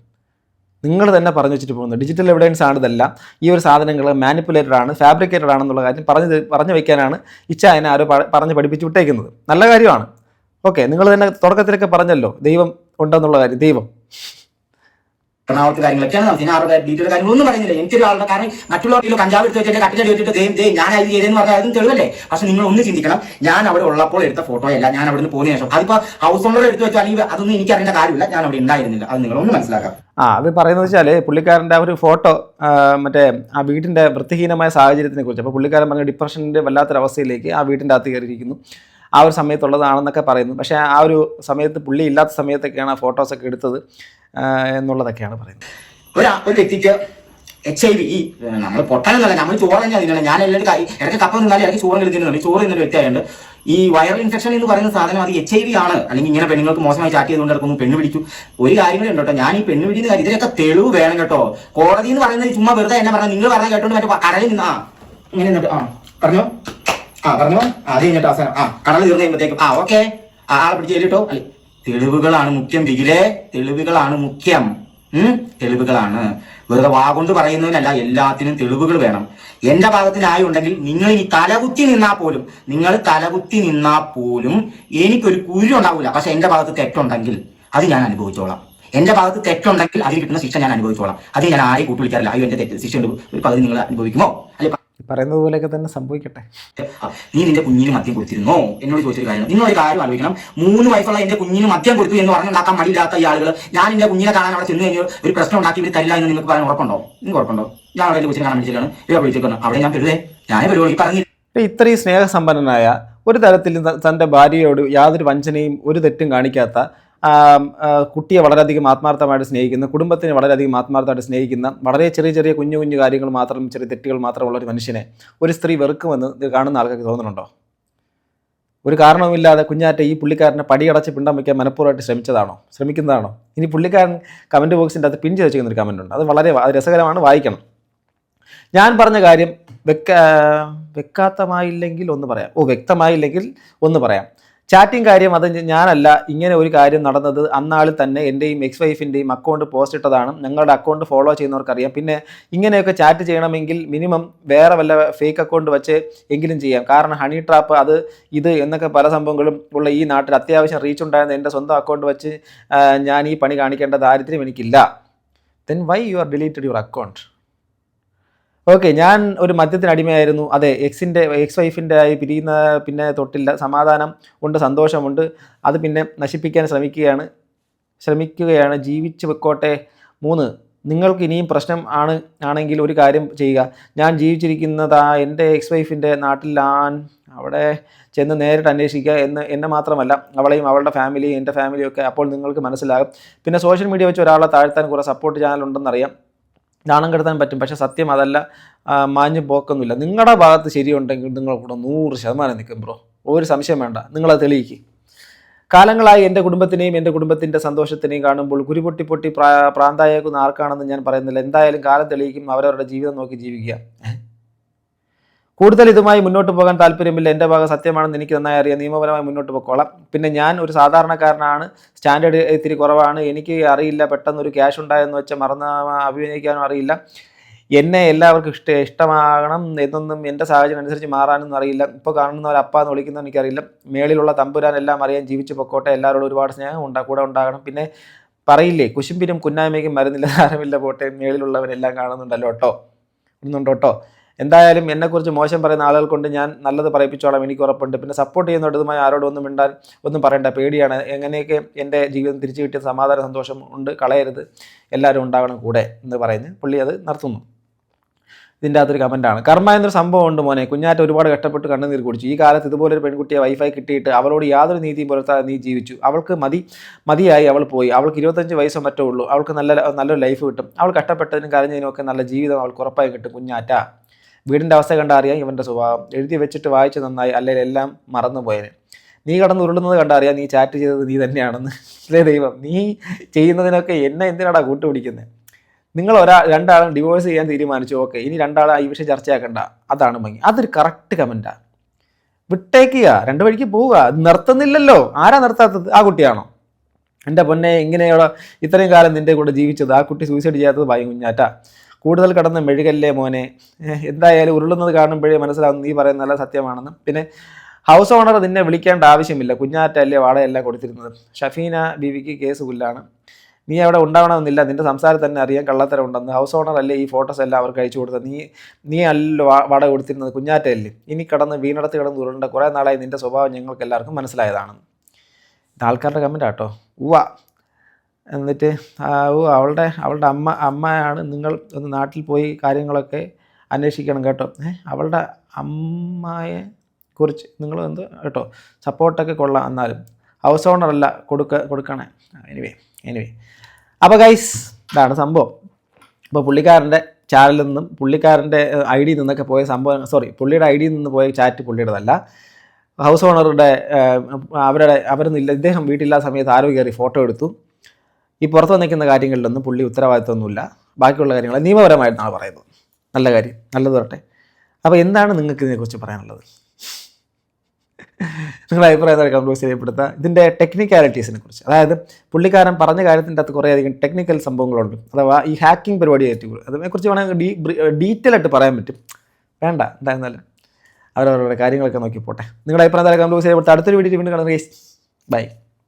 ഡിജിറ്റൽ എവിഡൻസ് ആണ് ഇതെല്ലാം. ഈ ഒരു സാധനങ്ങൾ മാനിപ്പുലേറ്റഡ് ആണ്, ഫാബ്രിക്കേറ്റഡ് ആണെന്നുള്ള കാര്യം പറഞ്ഞു വയ്ക്കാനാണ് ഇച്ചായനെ ആരോ പറഞ്ഞ് പഠിപ്പിച്ച് വിട്ടേക്കുന്നത്. നല്ല കാര്യമാണ്. ഓക്കെ, നിങ്ങൾ തന്നെ തുടക്കത്തിലൊക്കെ പറഞ്ഞല്ലോ ദൈവം ഉണ്ടെന്നുള്ള കാര്യം. ദൈവം എറണാകുളത്ത് കാര്യങ്ങളൊക്കെയാണ് നടത്തി. ആരുടെ ഡീറ്റെയിൽ കാര്യങ്ങളൊന്നും പറയുന്നില്ല. എനിക്കൊരാളുടെ കാരണം മറ്റുള്ളവർ കഞ്ചാവ് എടുത്ത് വെച്ചിട്ട് കട്ടിലടി വെച്ചിട്ട് ഞാൻ ഇത് ചെയ്തെന്ന് പറഞ്ഞാൽ അതും തെളിവല്ലേ. പക്ഷെ നിങ്ങൾ ഒന്ന് ചിന്തിക്കണം, ഞാൻ അവിടെ ഉള്ളപ്പോൾ എടുത്ത ഫോട്ടോ അല്ല, ഞാൻ അവിടെ നിന്ന് പോയതിനു ശേഷം. അതിപ്പോ ഹൗസ് ഓണർ എടുത്ത് വെച്ചാൽ അതൊന്നും എനിക്ക് അറിയേണ്ട കാര്യമില്ല, ഞാൻ അവിടെ ഉണ്ടായിരുന്നില്ല. അത് നിങ്ങളൊന്ന് മനസ്സിലാക്കാം. അത് പറയുന്നത് വെച്ചാൽ പുള്ളിക്കാരൻ്റെ ആ ഒരു ഫോട്ടോ മറ്റേ ആ വീടിൻ്റെ വൃത്തിഹീനമായ സാഹചര്യത്തിനെ കുറിച്ച്. അപ്പോൾ പുള്ളിക്കാരൻ പറഞ്ഞ ഡിപ്രഷൻ്റെ വല്ലാത്തൊരവസ്ഥയിലേക്ക് ആ വീടിൻ്റെ അകത്ത് കയറിയിരിക്കുന്നു, ആ ഒരു സമയത്തുള്ളതാണെന്നൊക്കെ പറയുന്നു. പക്ഷേ ആ ഒരു സമയത്ത് പുള്ളി ഇല്ലാത്ത സമയത്തൊക്കെയാണ് ആ ഫോട്ടോസൊക്കെ എടുത്തത് എന്നുള്ളതൊക്കെയാണ് പറയുന്നത്. ഒരു വ്യക്തിക്ക് HIV, ഈ നമ്മൾ പൊട്ടനെന്നല്ല, നമ്മൾ ചോറ് തന്നെ തിന്നണം. ഞാൻ എല്ലാവരും ഇടയ്ക്ക് കപ്പ നിന്നാലും ഇടയ്ക്ക് ചോറ് തിന്നുന്നുണ്ട്. ചോറ് തിന്നൊരു വ്യക്തിയായുണ്ട്. ഈ വൈറൽ ഇൻഫെക്ഷൻ എന്ന് പറയുന്ന സാധനം അത് HIV ആണ്. അല്ലെങ്കിൽ ഇങ്ങനെ പെണ്ണുങ്ങൾക്ക് മോശമായി ചാറ്റ് ചെയ്തുകൊണ്ട് നടക്കുന്നു, പെണ്ണ് പിടിച്ചു. ഒരു കാര്യങ്ങളും ഉണ്ട് കേട്ടോ, ഞാൻ ഈ പെണ്ണ് പിടിക്കുന്ന കാര്യം ഇതിനൊക്കെ തെളിവ് വേണം കേട്ടോ. കോടതി എന്ന് പറയുന്നത് ചുമ്മാ വെറുതെ എന്നെ പറഞ്ഞാൽ നിങ്ങൾ പറഞ്ഞാൽ കേട്ടോണ്ട് മറ്റേ കടലിൽ നിന്ന് ഇങ്ങനെ നിന്നിട്ട് പറഞ്ഞോ പറഞ്ഞോ അത് കഴിഞ്ഞിട്ട് അവസാനം കടൽ തീർന്നു കഴിയുമ്പോഴത്തേക്കും ഓക്കെ ആളെ പിടിച്ച് ചെയ്തിട്ടോ. അല്ലെ, തെളിവുകളാണ് മുഖ്യം ബിഗിലെ, തെളിവുകളാണ് മുഖ്യം. തെളിവുകളാണ്. വെറുതെ വാഗൊണ്ട് പറയുന്നതിനല്ല, എല്ലാത്തിനും തെളിവുകൾ വേണം. എന്റെ ഭാഗത്ത് ന്യായം ഉണ്ടെങ്കിൽ നിങ്ങൾ ഇനി തലകുത്തി നിന്നാ പോലും എനിക്കൊരു കുരു ഉണ്ടാവില്ല. പക്ഷെ എന്റെ ഭാഗത്ത് തെറ്റുണ്ടെങ്കിൽ അത് ഞാൻ അനുഭവിച്ചോളാം. എന്റെ ഭാഗത്ത് തെറ്റുണ്ടെങ്കിൽ അതിന് കിട്ടുന്ന ശിക്ഷ ഞാൻ അനുഭവിച്ചോളാം. അത് ഞാൻ ആരെയും കൂട്ടുവിളിക്കാറില്ല. അയ്യോ എന്റെ തെറ്റ് ശിക്ഷ ഉണ്ട്, ഒരു പകുതി നിങ്ങൾ അനുഭവിക്കുമോ? അല്ലെ, പറയുന്നത് പോലെയൊക്കെ തന്നെ സംഭവിക്കട്ടെ. നീ നിന്റെ കുഞ്ഞിന് മദ്യം കൊടുത്തിരുന്നോ? എന്നോട് ചോദിച്ചൊരു കാര്യം. നിങ്ങളൊരു കാര്യം ആലോചിക്കണം. 3 വയസ്സുള്ള എന്റെ കുഞ്ഞിന് മദ്യം കൊടുത്തു എന്ന് പറഞ്ഞുണ്ടാക്കാൻ മടിയില്ലാത്ത ഈ ആളുകൾ, ഞാൻ എന്റെ കുഞ്ഞിനെ കാണാൻ അവിടെ ചെന്ന് കഴിഞ്ഞാൽ ഒരു പ്രശ്നം ഉണ്ടാക്കി ഇവർ തരില്ല എന്ന് നിങ്ങൾക്ക് പറയാൻ ഉറപ്പുണ്ടോ? നിങ്ങൾക്ക് ഉറപ്പുണ്ടോ? ഞാൻ അവിടെ കൊച്ചിനെ കാണാൻ വിളിച്ചിട്ടാണ് ഇവ വിളിച്ചേക്കുന്നത്. അവിടെ ഞാൻ പെരുതേ ഞാനേ പരിപാടി പറഞ്ഞു. ഇത്രയും സ്നേഹസമ്പന്നനായ, ഒരു തരത്തിൽ തൻ്റെ ഭാര്യയോട് യാതൊരു വഞ്ചനയും ഒരു തെറ്റും കാണിക്കാത്ത, കുട്ടിയെ വളരെയധികം ആത്മാർത്ഥമായിട്ട് സ്നേഹിക്കുന്ന, കുടുംബത്തിനെ വളരെയധികം ആത്മാർത്ഥമായിട്ട് സ്നേഹിക്കുന്ന, വളരെ ചെറിയ ചെറിയ കുഞ്ഞു കുഞ്ഞു കാര്യങ്ങൾ മാത്രം, ചെറിയ തെറ്റുകൾ മാത്രമുള്ള ഒരു മനുഷ്യനെ ഒരു സ്ത്രീ വെറുക്കുമെന്ന് ഇത് കാണുന്ന ആൾക്കാർക്ക് തോന്നുന്നുണ്ടോ? ഒരു കാരണവുമില്ലാതെ കുഞ്ഞാറ്റ ഈ പുള്ളിക്കാരനെ പടിയടച്ച് പിണ്ടം വയ്ക്കാൻ മനഃപൂർവ്വമായിട്ട് ശ്രമിക്കുന്നതാണോ? ഇനി പുള്ളിക്കാരൻ കമൻറ്റ് ബോക്സിൻ്റെ അത് പിൻ ചെയ്ത് വെച്ചിരിക്കുന്ന ഒരു കമൻറ്റ് ഉണ്ട്, അത് വളരെ രസകരമാണ്, വായിക്കണം. ഞാൻ പറഞ്ഞ കാര്യം വ്യക്തമായില്ലെങ്കിൽ ഒന്ന് പറയാം. ചാറ്റിംഗ് കാര്യം അത് ഞാനല്ല. ഇങ്ങനെ ഒരു കാര്യം നടന്നത് അന്നാളിൽ തന്നെ എൻ്റെയും എക്സ് വൈഫിൻ്റെയും അക്കൗണ്ട് പോസ്റ്റ് ഇട്ടതാണ്. ഞങ്ങളുടെ അക്കൗണ്ട് ഫോളോ ചെയ്യുന്നവർക്കറിയാം. പിന്നെ ഇങ്ങനെയൊക്കെ ചാറ്റ് ചെയ്യണമെങ്കിൽ മിനിമം വേറെ വല്ല ഫേക്ക് അക്കൗണ്ട് വെച്ച് എങ്കിലും ചെയ്യാം. കാരണം ഹണി ട്രാപ്പ് അത് ഇത് എന്നൊക്കെ പല സംഭവങ്ങളും ഉള്ള ഈ നാട്ടിൽ അത്യാവശ്യം റീച്ച് ഉണ്ടായിരുന്ന എൻ്റെ സ്വന്തം അക്കൗണ്ട് വെച്ച് ഞാൻ ഈ പണി കാണിക്കേണ്ട ദാരിദ്ര്യം എനിക്കില്ല. Then why you are deleted your account? Okay, ഞാൻ ഒരു മദ്യത്തിന് അടിമയായിരുന്നു. അതെ, എക്സ് വൈഫിൻ്റെ ആയി പിരിയുന്ന പിന്നെ തൊട്ടില്ല. സമാധാനം ഉണ്ട്, സന്തോഷമുണ്ട്. അത് പിന്നെ നശിപ്പിക്കാൻ ശ്രമിക്കുകയാണ്. ജീവിച്ചു വെക്കോട്ടെ. 3, നിങ്ങൾക്ക് ഇനിയും പ്രശ്നം ആണെങ്കിൽ ഒരു കാര്യം ചെയ്യുക. ഞാൻ ജീവിച്ചിരിക്കുന്നത് എൻ്റെ എക്സ് വൈഫിൻ്റെ നാട്ടിലാണ്. അവിടെ ചെന്ന് നേരിട്ട് അന്വേഷിക്കുക. എന്നെ മാത്രമല്ല, അവളെയും അവളുടെ ഫാമിലിയും എൻ്റെ ഫാമിലിയും ഒക്കെ. അപ്പോൾ നിങ്ങൾക്ക് മനസ്സിലാകും. പിന്നെ സോഷ്യൽ മീഡിയ വെച്ച് ഒരാളെ താഴ്ത്താൻ കുറേ സപ്പോർട്ട് ചാനലുണ്ടെന്നറിയാം, നാണം കെടുത്താൻ പറ്റും. പക്ഷെ സത്യം അതല്ല, മാഞ്ഞു പോക്കൊന്നുമില്ല. നിങ്ങളുടെ ഭാഗത്ത് ശരിയുണ്ടെങ്കിൽ നിങ്ങൾ കൂടെ 100% നിൽക്കും ബ്രോ, ഒരു സംശയം വേണ്ട. നിങ്ങളത് തെളിയിക്കുക. കാലങ്ങളായി എൻ്റെ കുടുംബത്തിനെയും എൻ്റെ കുടുംബത്തിൻ്റെ സന്തോഷത്തിനെയും കാണുമ്പോൾ കുരുപൊട്ടി പ്രാന്തായേക്കുന്ന ആർക്കാണെന്ന് ഞാൻ പറയുന്നില്ല. എന്തായാലും കാലം തെളിയിക്കും. അവരവരുടെ ജീവിതം നോക്കി ജീവിക്കുക. കൂടുതൽ ഇതുമായി മുന്നോട്ട് പോകാൻ താല്പര്യമില്ല. എൻ്റെ ഭാഗം സത്യമാണെന്ന് എനിക്ക് നന്നായി അറിയാം. നിയമപരമായി മുന്നോട്ട് പോയിക്കോളാം. പിന്നെ ഞാൻ ഒരു സാധാരണക്കാരനാണ്, സ്റ്റാൻഡേർഡ് ഇത്തിരി കുറവാണ്. എനിക്ക് അറിയില്ല, പെട്ടെന്നൊരു ക്യാഷ് ഉണ്ടായെന്ന് വെച്ചാൽ അഭിനയിക്കാനും അറിയില്ല. എന്നെ എല്ലാവർക്കും ഇഷ്ടമാകണം എന്നൊന്നും എൻ്റെ സാഹചര്യം അനുസരിച്ച് മാറാനൊന്നും അറിയില്ല. ഇപ്പോൾ കാണുന്നവർ അപ്പ എന്ന് വിളിക്കുന്നത് എനിക്കറിയില്ല. മേളിലുള്ള തമ്പുരാൻ എല്ലാം അറിയാൻ, ജീവിച്ചു പൊക്കോട്ടെ. എല്ലാവരോടും ഒരുപാട് സ്നേഹം കൂടെ ഉണ്ടാകണം. പിന്നെ പറയില്ലേ, കുശുമ്പിനും കുന്നായ്മയ്ക്കും മരുന്നില്ല, സാരമില്ല പോട്ടെ, മേളിലുള്ളവരെല്ലാം കാണുന്നുണ്ടല്ലോ കേട്ടോ. എന്തായാലും എന്നെക്കുറിച്ച് മോശം പറയുന്ന ആളുകൾ കൊണ്ട് ഞാൻ നല്ലത് പറയിപ്പിച്ചോളാം, എനിക്ക് ഉറപ്പുണ്ട്. പിന്നെ സപ്പോർട്ട് ചെയ്യുന്നതുമായി ആരോടും ഒന്നും പറയണ്ട, പേടിയാണ്. എങ്ങനെയൊക്കെ എൻ്റെ ജീവിതം തിരിച്ചു കിട്ടിയ സമാധാന സന്തോഷം ഉണ്ട്, കളയരുത്, എല്ലാവരും ഉണ്ടാകണം കൂടെ എന്ന് പറഞ്ഞ് പുള്ളി അത് നടത്തുന്നു. ഇതിൻ്റെ അകത്തൊരു കമൻറ്റാണ്. കർമ്മ എന്നൊരു സംഭവം ഉണ്ട് മോനെ. കുഞ്ഞാറ്റ ഒരുപാട് കഷ്ടപ്പെട്ട് കണ്ണുനീർ കുടിച്ചു. ഈ കാലത്ത് ഇതുപോലൊരു പെൺകുട്ടിയെ വൈഫായി കിട്ടിയിട്ട് അവളോട് യാതൊരു നീതിയും പുലർത്താതെ നീ ജീവിച്ചു. അവൾക്ക് മതിയായി, അവൾ പോയി. അവൾക്ക് 25 വയസ്സോ മറ്റോ ഉള്ളൂ. അവൾക്ക് നല്ലൊരു ലൈഫ് കിട്ടും. അവൾ കഷ്ടപ്പെട്ടതിനും കരഞ്ഞതിനും ഒക്കെ നല്ല ജീവിതം അവൾക്ക് ഉറപ്പായി കിട്ടും. കുഞ്ഞാറ്റ, വീടിൻ്റെ അവസ്ഥ കണ്ടറിയാം ഇവൻ്റെ സ്വഭാവം. എഴുതി വെച്ചിട്ട് വായിച്ച് നന്നായി, അല്ലെങ്കിൽ എല്ലാം മറന്നുപോയനെ. നീ കടന്ന് ഉരുളുന്നത് കണ്ടറിയാം നീ ചാറ്റ് ചെയ്തത് നീ തന്നെയാണെന്ന്. ഇല്ലേ ദൈവം, നീ ചെയ്യുന്നതിനൊക്കെ എന്നെ എന്തിനാടാ കൂട്ടുപിടിക്കുന്നത്? നിങ്ങൾ രണ്ടാളും ഡിവോഴ്സ് ചെയ്യാൻ തീരുമാനിച്ചു, ഓക്കെ, ഇനി രണ്ടാളും ഈ വിഷയം ചർച്ചയാക്കണ്ട, അതാണ് ഭംഗി. അതൊരു കറക്റ്റ് കമൻറ്റാണ്. വിട്ടേക്കുക, 2 വഴിക്ക് പോവുക. നിർത്തുന്നില്ലല്ലോ. ആരാ നിർത്താത്തത്? ആ കുട്ടിയാണോ? എൻ്റെ പൊന്നെ, ഇങ്ങനെയുള്ള ഇത്രയും കാലം നിൻ്റെ കൂടെ ജീവിച്ചത് ആ കുട്ടി സൂയിസൈഡ് ചെയ്യാത്തത് കുഞ്ഞാറ്റ. കൂടുതൽ കടന്ന് മെഴുകല്ലേ മോനെ. എന്തായാലും ഉരുളുന്നത് കാണുമ്പോഴേ മനസ്സിലാവുന്നു നീ പറയുന്നത് നല്ല സത്യമാണെന്ന്. പിന്നെ ഹൗസ് ഓണർ നിന്നെ വിളിക്കേണ്ട ആവശ്യമില്ല, കുഞ്ഞാറ്റ അല്ലേ വാടകയെല്ലാം കൊടുത്തിരുന്നത്. ഷഫീന ബീവിക്ക് കേസ് പുല്ലാണ്. നീ അവിടെ ഉണ്ടാവണമെന്നില്ല, നിൻ്റെ സംസാരം തന്നെ അറിയാം കള്ളത്തരം ഉണ്ടെന്ന്. ഹൗസ് ഓണർ അല്ലേ ഈ ഫോട്ടോസ് എല്ലാം അവർക്ക് അയച്ചു കൊടുത്തത്, നീ അല്ലല്ലോ വാടക കൊടുത്തിരുന്നത്, കുഞ്ഞാറ്റയല്ലേ. ഇനി വീണടത്ത് കിടന്ന് ഉരുണ്ട കുറേ നാളായി നിൻ്റെ സ്വഭാവം ഞങ്ങൾക്ക് എല്ലാവർക്കും മനസ്സിലായതാണെന്ന്. ഇത് ആൾക്കാരുടെ കമൻ്റ് ആട്ടോ. എന്നിട്ട് അവളുടെ അമ്മയാണ്, നിങ്ങൾ ഒന്ന് നാട്ടിൽ പോയി കാര്യങ്ങളൊക്കെ അന്വേഷിക്കണം കേട്ടോ. അവളുടെ അമ്മയെ കുറിച്ച് നിങ്ങൾ കേട്ടോ, സപ്പോർട്ടൊക്കെ കൊള്ളാം, എന്നാലും ഹൗസ് ഓണറല്ല കൊടുക്കണേ. എനിവേ അപ്പോൾ ഗൈസ് ഇതാണ് സംഭവം. അപ്പോൾ പുള്ളിക്കാരൻ്റെ ചാനലിൽ നിന്നും പുള്ളിക്കാരൻ്റെ ഐഡിയിൽ നിന്നൊക്കെ പോയ സംഭവം, പുള്ളിയുടെ ഐഡിയിൽ നിന്ന് പോയ ചാറ്റ് പുള്ളിയുടേതല്ല, ഹൗസ് ഓണറുടെ അവരൊന്നുമില്ല, ഇദ്ദേഹം വീട്ടിലില്ലാത്ത സമയത്ത് ആരോ കയറി ഫോട്ടോ എടുത്തു. ഈ പുറത്ത് വന്നിരിക്കുന്ന കാര്യങ്ങളിലൊന്നും പുള്ളി ഉത്തരവാദിത്വമൊന്നുമില്ല. ബാക്കിയുള്ള കാര്യങ്ങൾ നിയമപരമായിട്ടാണ് പറയുന്നത്. നല്ല കാര്യം, നല്ലത് വരട്ടെ. അപ്പോൾ എന്താണ് നിങ്ങൾക്ക് ഇതിനെക്കുറിച്ച് പറയാനുള്ളത്? നിങ്ങളുടെ അഭിപ്രായം കമന്റ് ബോക്സിൽ രേഖപ്പെടുത്തുക. ഇതിൻ്റെ ടെക്നിക്കാലിറ്റീസിനെ കുറിച്ച്, അതായത് പുള്ളിക്കാരൻ പറഞ്ഞ കാര്യത്തിൻ്റെ അകത്ത് കുറേയധികം ടെക്നിക്കൽ സംഭവങ്ങളുണ്ട്. അഥവാ ഈ ഹാക്കിംഗ് പരിപാടിയായിട്ട് അതിനെക്കുറിച്ച് വേണമെങ്കിൽ ഡീറ്റെയിൽ ആയിട്ട് പറയാൻ പറ്റും. വേണ്ട, എന്തായിരുന്നാലും അവരവരുടെ കാര്യങ്ങളൊക്കെ നോക്കി പോട്ടെ. നിങ്ങളുടെ അഭിപ്രായം കമന്റ് ബോക്സിൽ രേഖപ്പെടുത്തുക. അടുത്തൊരു വീഡിയോ വീണ്ടും കാണുക. ബൈ.